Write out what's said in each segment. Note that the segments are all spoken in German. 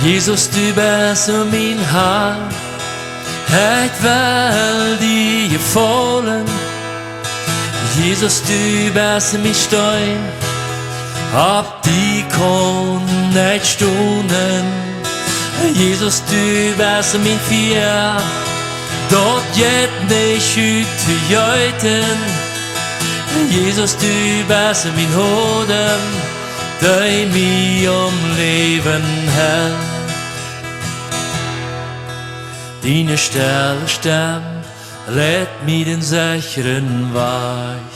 Jesus, du bist min Herr, ich will dir gefallen. Jesus, du bist min Stein, ab die kann nicht stunden. Jesus, du bist min Vier, dort geht nicht ut jöten. Jesus, du bist min Hodem, der mir Leben hält. Deine stille Stimme lädt mir den sicheren Weg.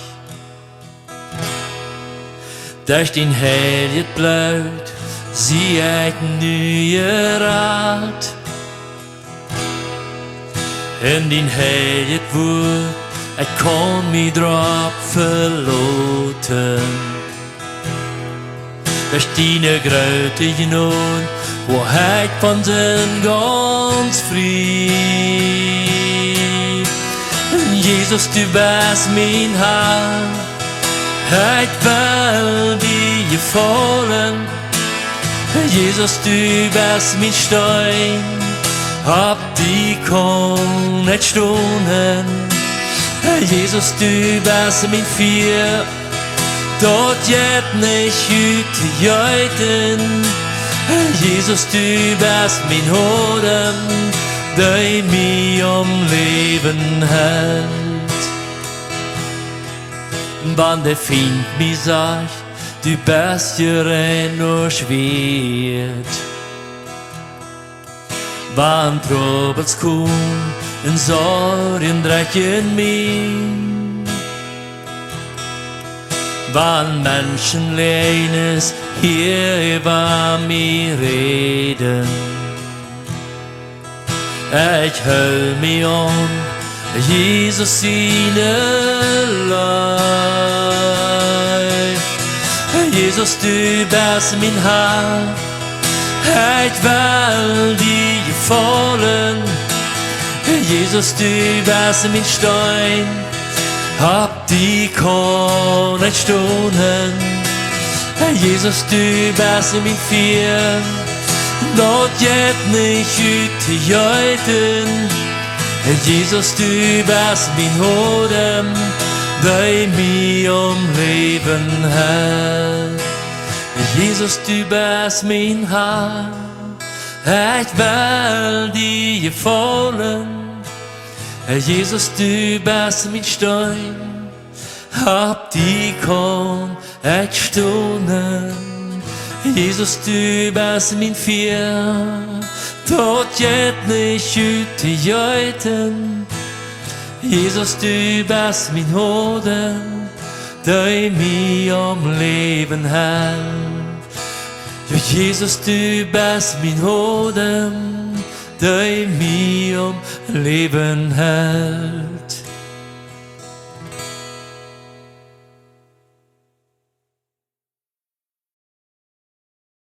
Durch den heiligen Blut sieh ich neue Rat. In den heiligen Wort, ich kann mich drauf verloten. Durch deine Gröte genug, wo ich von sind ganz frei. Jesus, du bist mein Herr, ich will dir gefallen. Jesus, du bist mein Stein, ab die kann nicht stunden. Jesus, du bist mein Vier, dort geht nicht ut jöten. Jesus, du bist mein Hodem, der mir Leben hält. Wann der Feind mir sagt, du bist ja nur schwert. Wann Troubles kommen, in Sorgen drecken mich. Wann Menschen leines hier über mir reden. Ich höll mich an, Jesus seine Leib. Jesus, du bist mein Herr, ich will dir gefallen. Jesus, du bist mein Stein, ab die kann nicht stunden. Jesus, du bist mein Vier, dort geht nicht ut jöten. Jesus, du bist mein Hodem, der mir Leben hält. Jesus, du bist mein Herr, ich will dir gefallen. Jesus, du bist mein Stein, ab die kann ich stunden. Jesus, du bist mein Vier, dort geht nicht ut jöten. Jesus, du bist mein Hodem, der mir Leben hält. Ja, Jesus, du bist mein Hodem, der mir Leben hält.